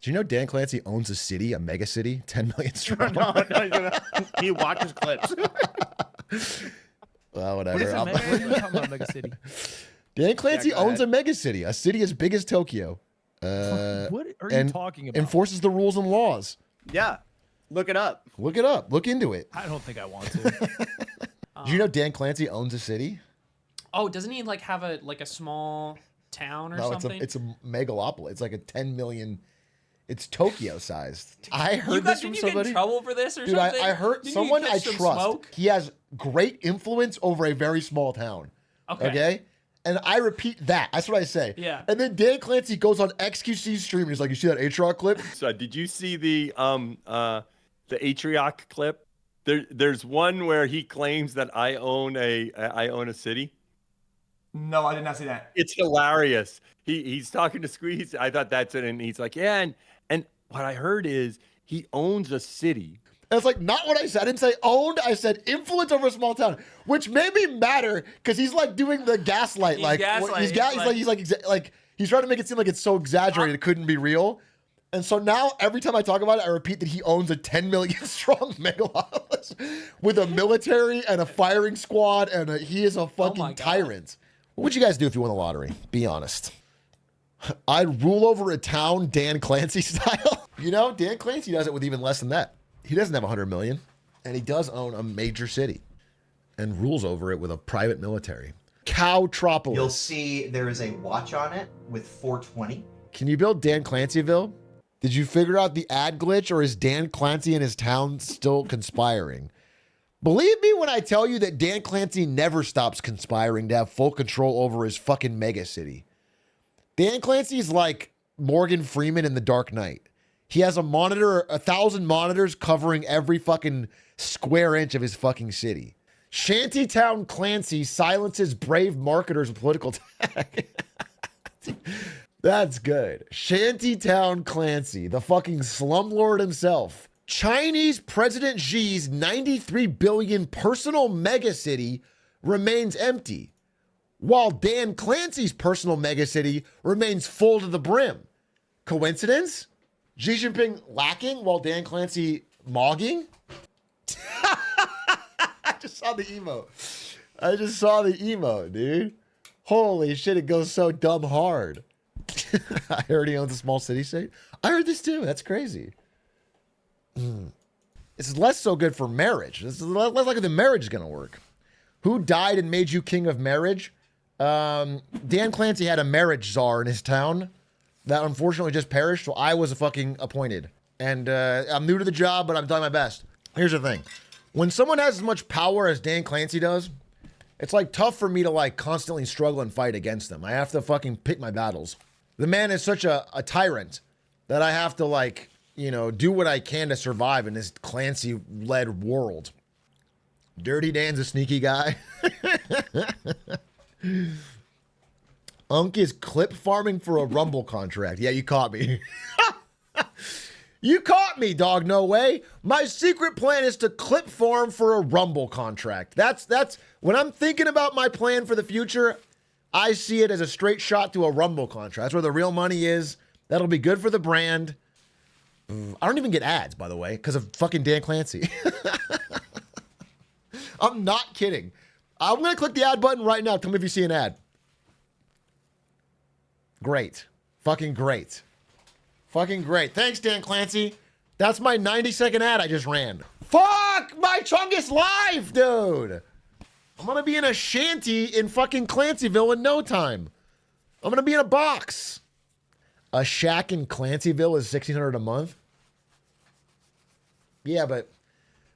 Do you know Dan Clancy owns a city, a mega city, 10 million strong? No, he watches clips. Well, whatever. What is a mega? What are you talking about, mega city? Dan Clancy go owns ahead. a mega city, a city as big as Tokyo. What are you and talking about? enforces the rules and laws. Yeah, look it up. Look it up. Look into it. I don't think I want to. Do you know Dan Clancy owns a city? Oh, doesn't he like have a small town or No, something? it's a megalopolis. It's like a 10 million. It's Tokyo sized. I heard you got, this from did you get somebody. in trouble for this or Dude, something? I heard Didn't you someone catch I some trust. smoke? He has great influence over a very small town. Okay. And I repeat that. That's what I say. Yeah. And then Dan Clancy goes on XQC stream and he's like, "You see that H-Rock clip?" So did you see the Atrioc clip? There's one where he claims that I own a city. No, I did not see that. It's hilarious. He's talking to Squeeze. I thought that's it, and he's like, yeah, and what I heard is he owns a city. And it's like not what I said. I didn't say owned. I said influence over a small town, which made me matter because he's like doing the gaslight. He's like gaslighting, he's trying to make it seem like it's so exaggerated it couldn't be real. And so now every time I talk about it, I repeat that he owns a 10 million strong megalopolis with a military and a firing squad, and he is a fucking God. tyrant. What would you guys do if you won the lottery? Be honest. I'd rule over a town Dan Clancy style. You know, Dan Clancy does it with even less than that. He doesn't have 100 million, and he does own a major city and rules over it with a private military. Cowtropolis. You'll see there is a watch on it with 420. Can you build Dan Clancyville? Did you figure out the ad glitch, or is Dan Clancy and his town still conspiring? Believe me when I tell you that Dan Clancy never stops conspiring to have full control over his fucking mega city. Dan Clancy's like Morgan Freeman in The Dark Knight. He has a monitor, 1,000 monitors covering every fucking square inch of his fucking city. Shantytown Clancy silences brave marketers with political tag. That's good. Shantytown Clancy, the fucking slumlord himself. Chinese President Xi's 93 billion personal megacity remains empty, while Dan Clancy's personal megacity remains full to the brim. Coincidence? Xi Jinping lacking while Dan Clancy mogging? I just saw the emote, dude. Holy shit, it goes so dumb hard. I heard he owns a small city state. I heard this too. That's crazy. It's less so good for marriage. This is less likely the marriage is going to work. Who died and made you king of marriage? Dan Clancy had a marriage czar in his town that unfortunately just perished, so I was fucking appointed. And I'm new to the job, but I'm doing my best. Here's the thing. When someone has as much power as Dan Clancy does, it's like tough for me to like constantly struggle and fight against them. I have to fucking pick my battles. The man is such a tyrant that I have to like, you know, do what I can to survive in this Clancy-led world. Dirty Dan's a sneaky guy. Unk is clip farming for a Rumble contract. Yeah, you caught me. You caught me, dog. No way. My secret plan is to clip farm for a Rumble contract. That's when I'm thinking about my plan for the future, I see it as a straight shot to a Rumble contract. That's where the real money is. That'll be good for the brand. I don't even get ads, by the way, because of fucking Dan Clancy. I'm not kidding. I'm going to click the ad button right now. Tell me if you see an ad. Great. Fucking great. Fucking great. Thanks, Dan Clancy. That's my 90-second ad I just ran. Fuck! My Chungus live, dude! I'm gonna be in a shanty in fucking Clancyville in no time. I'm gonna be in a box. A shack in Clancyville is $1,600 a month. Yeah, but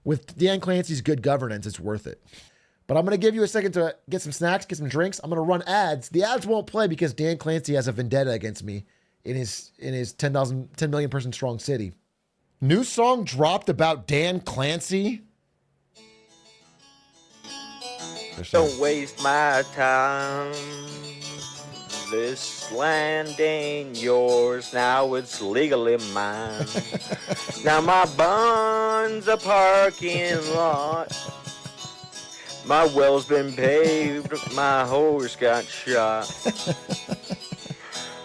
with Dan Clancy's good governance, it's worth it. But I'm going to give you a second to get some snacks, get some drinks. I'm going to run ads. The ads won't play because Dan Clancy has a vendetta against me in his 10 million person strong city. New song dropped about Dan Clancy. Don't waste my time. This land ain't yours, now it's legally mine. Now my bund's a parking lot. My well's been paved, my horse got shot.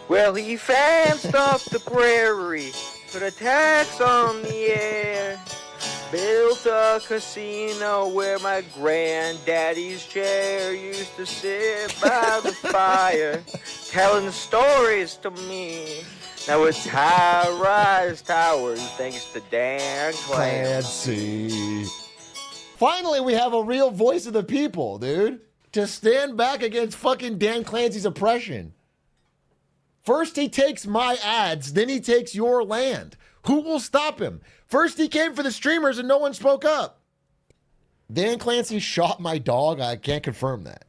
Well, he fenced off the prairie, put a tax on the air, built a casino where my granddaddy's chair used to sit by the fire, telling stories to me. Now it's high-rise towers thanks to Dan Clancy. Finally, we have a real voice of the people, dude. To stand back against fucking Dan Clancy's oppression. First he takes my ads, then he takes your land. Who will stop him? First he came for the streamers and no one spoke up. Dan Clancy shot my dog. I can't confirm that.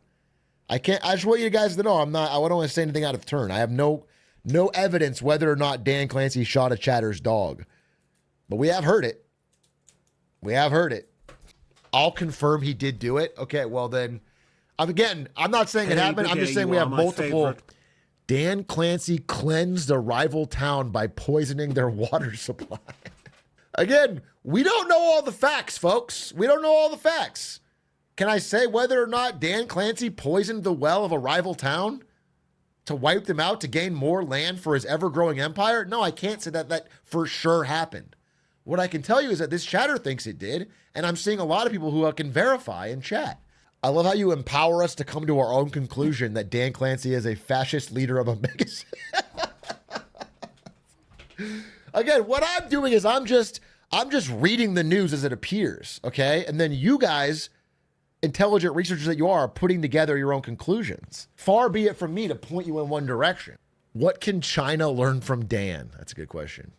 I just want you guys to know I don't want to say anything out of turn. I have no evidence whether or not Dan Clancy shot a chatter's dog. But we have heard it. We have heard it. I'll confirm he did do it. Okay, well then, I'm not saying it happened. I'm just saying we have multiple. Dan Clancy cleansed a rival town by poisoning their water supply. Again, we don't know all the facts, folks. We don't know all the facts. Can I say whether or not Dan Clancy poisoned the well of a rival town to wipe them out to gain more land for his ever-growing empire? No, I can't say that for sure happened. What I can tell you is that this chatter thinks it did, and I'm seeing a lot of people who can verify in chat. I love how you empower us to come to our own conclusion that Dan Clancy is a fascist leader of a mega. Again, what I'm doing is I'm just reading the news as it appears, okay? And then you guys, intelligent researchers that you are putting together your own conclusions. Far be it from me to point you in one direction. What can China learn from Dan? That's a good question.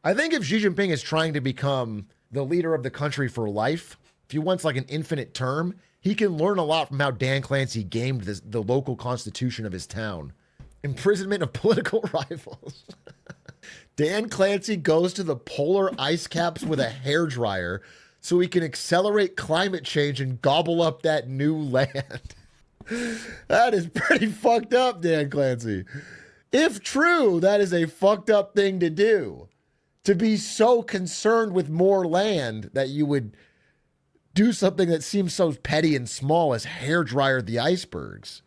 I think if Xi Jinping is trying to become the leader of the country for life, if he wants like an infinite term, he can learn a lot from how Dan Clancy gamed the local constitution of his town. Imprisonment of political rivals. Dan Clancy goes to the polar ice caps with a hairdryer so he can accelerate climate change and gobble up that new land. That is pretty fucked up, Dan Clancy. If true, that is a fucked up thing to do. To be so concerned with more land that you would do something that seems so petty and small as hairdryer the icebergs.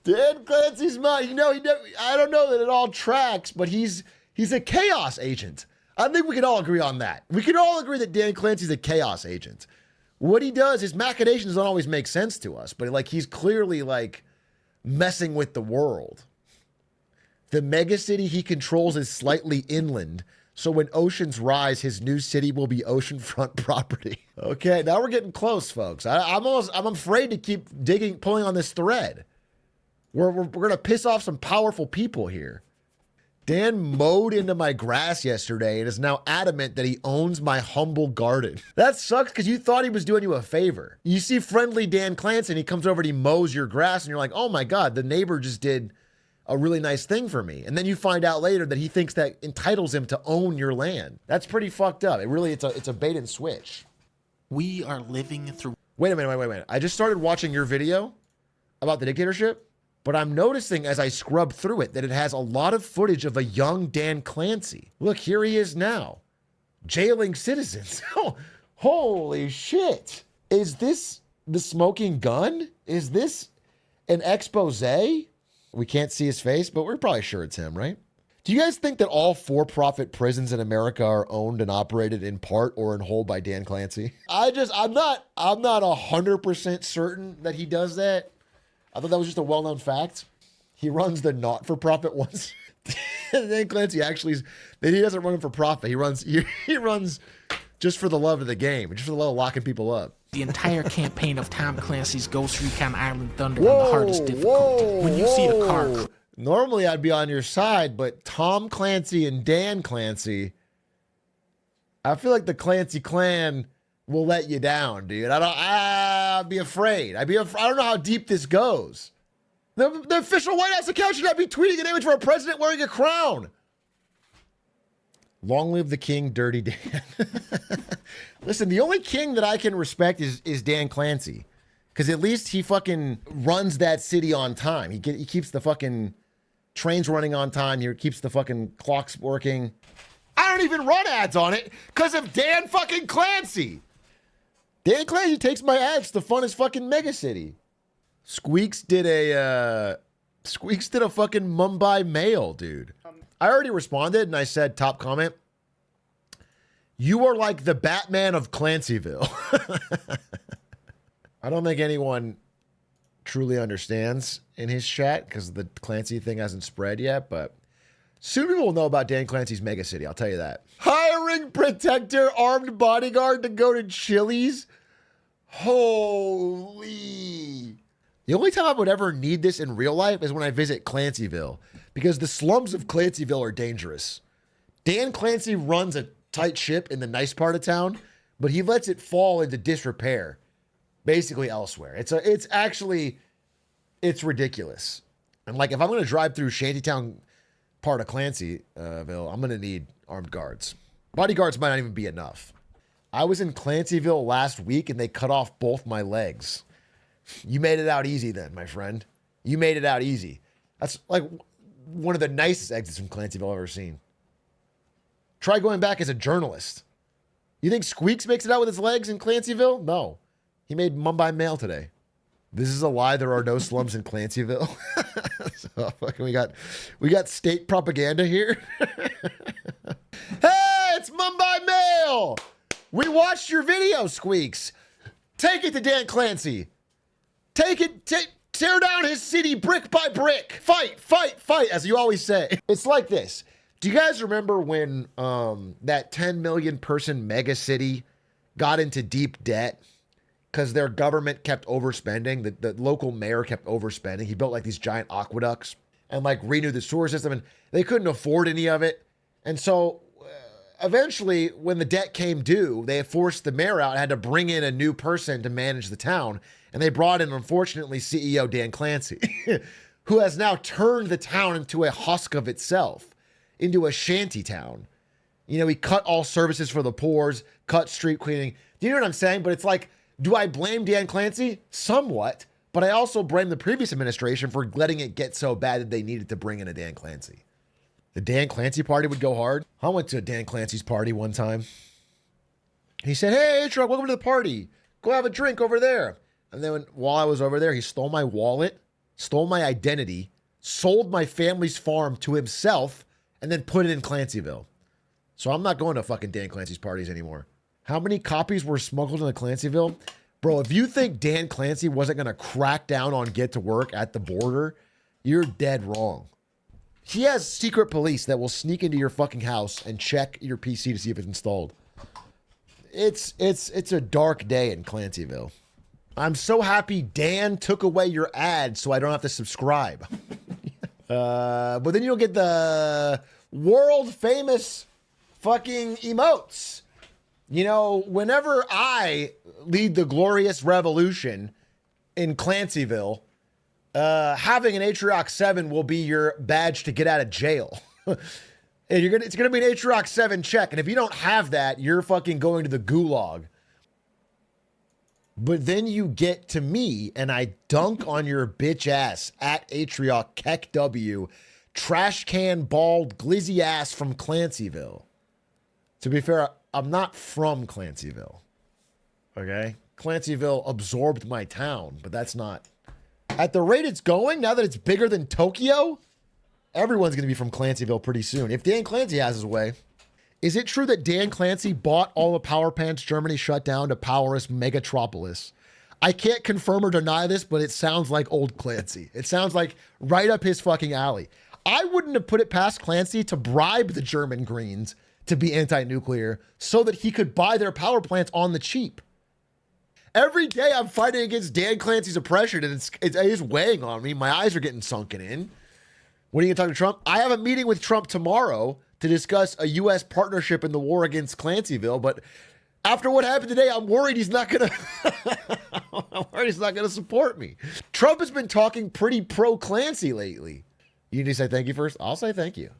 Dan Clancy's not, I don't know that it all tracks, but he's a chaos agent. I think we can all agree on that. We can all agree that Dan Clancy's a chaos agent. What he does, his machinations don't always make sense to us, but like he's clearly like messing with the world. The megacity he controls is slightly inland, so when oceans rise, his new city will be oceanfront property. Okay, now we're getting close, folks. I'm afraid to keep pulling on this thread. We're gonna piss off some powerful people here. Dan mowed into my grass yesterday and is now adamant that he owns my humble garden. That sucks because you thought he was doing you a favor. You see friendly Dan Clancy and he comes over and he mows your grass and you're like, oh my God, the neighbor just did a really nice thing for me. And then you find out later that he thinks that entitles him to own your land. That's pretty fucked up. It's a bait and switch. We are living through. Wait a minute. I just started watching your video about the dictatorship, but I'm noticing as I scrub through it that it has a lot of footage of a young Dan Clancy. Look, here he is now, jailing citizens. Oh, holy shit. Is this the smoking gun? Is this an expose? We can't see his face, but we're probably sure it's him, right? Do you guys think that all for-profit prisons in America are owned and operated in part or in whole by Dan Clancy? I'm not 100% certain that he does that. I thought that was just a well-known fact. He runs the not-for-profit ones. Dan Clancy he doesn't run for profit. He runs just for the love of the game, just for the love of locking people up. The entire campaign of Tom Clancy's Ghost Recon Ireland Thunder on the hardest difficulty. When you see the car. Normally I'd be on your side, but Tom Clancy and Dan Clancy, I feel like the Clancy clan will let you down, dude. I'd be afraid. I don't know how deep this goes. The official White House account should not be tweeting an image of a president wearing a crown. Long live the king, Dirty Dan. Listen, the only king that I can respect is Dan Clancy. Because at least he fucking runs that city on time. He keeps the fucking trains running on time. He keeps the fucking clocks working. I don't even run ads on it because of Dan fucking Clancy. Dan Clancy takes my ads to the funnest fucking mega city. Squeaks did a Squeaks did a fucking Mumbai mail, dude. I already responded and I said, top comment, you are like the Batman of Clancyville. I don't think anyone truly understands in his chat because the Clancy thing hasn't spread yet, but soon people will know about Dan Clancy's mega city. I'll tell you that. Hiring protector, armed bodyguard to go to Chili's. Holy. The only time I would ever need this in real life is when I visit Clancyville because the slums of Clancyville are dangerous. Dan Clancy runs a tight ship in the nice part of town, but he lets it fall into disrepair basically elsewhere. It's ridiculous. And like, if I'm going to drive through Shantytown part of Clancyville, I'm going to need armed guards. Bodyguards might not even be enough. I was in Clancyville last week and they cut off both my legs. You made it out easy then, my friend. You made it out easy. That's like one of the nicest exits from Clancyville I've ever seen. Try going back as a journalist. You think Squeaks makes it out with his legs in Clancyville? No. He made Mumbai mail today. This is a lie. There are no slums in Clancyville. So fucking we got state propaganda here. Hey, it's Mumbai mail. We watched your video, Squeaks. Take it to Dan Clancy. Take it, tear down his city brick by brick. Fight, fight, fight, as you always say. It's like this. Do you guys remember when that 10 million person mega city got into deep debt because their government kept overspending? The local mayor kept overspending. He built like these giant aqueducts and like renewed the sewer system, and they couldn't afford any of it. And so eventually, when the debt came due, they forced the mayor out and had to bring in a new person to manage the town. And they brought in, unfortunately, CEO Dan Clancy, who has now turned the town into a husk of itself, into a shanty town. You know, he cut all services for the poor, cut street cleaning. Do you know what I'm saying? But it's like, do I blame Dan Clancy? Somewhat. But I also blame the previous administration for letting it get so bad that they needed to bring in a Dan Clancy. The Dan Clancy party would go hard. I went to Dan Clancy's party one time. He said, hey, Truck, welcome to the party. Go have a drink over there. And then while I was over there, he stole my wallet, stole my identity, sold my family's farm to himself, and then put it in Clancyville. So I'm not going to fucking Dan Clancy's parties anymore. How many copies were smuggled into Clancyville? Bro, if you think Dan Clancy wasn't going to crack down on get to work at the border, you're dead wrong. He has secret police that will sneak into your fucking house and check your PC to see if it's installed. It's a dark day in Clancyville. I'm so happy Dan took away your ad so I don't have to subscribe. But then you'll get the world famous fucking emotes. You know, whenever I lead the glorious revolution in Clancyville, having an Atriox 7 will be your badge to get out of jail. It's gonna be an Atriox 7 check, and if you don't have that, you're fucking going to the gulag. But then you get to me, and I dunk on your bitch ass at Atriox Keck W, trash can bald glizzy ass from Clancyville. To be fair, I'm not from Clancyville. Okay, Clancyville absorbed my town, but that's not. At the rate it's going, now that it's bigger than Tokyo, everyone's going to be from Clancyville pretty soon. If Dan Clancy has his way. Is it true that Dan Clancy bought all the power plants Germany shut down to power us megatropolis? I can't confirm or deny this, but it sounds like old Clancy. It sounds like right up his fucking alley. I wouldn't have put it past Clancy to bribe the German Greens to be anti-nuclear so that he could buy their power plants on the cheap. Every day I'm fighting against Dan Clancy's oppression, and it is weighing on me. My eyes are getting sunken in. When are you going to talk to Trump? I have a meeting with Trump tomorrow to discuss a U.S. partnership in the war against Clancyville, but after what happened today, I'm worried he's not going to support me. Trump has been talking pretty pro-Clancy lately. You need to say thank you first? I'll say thank you.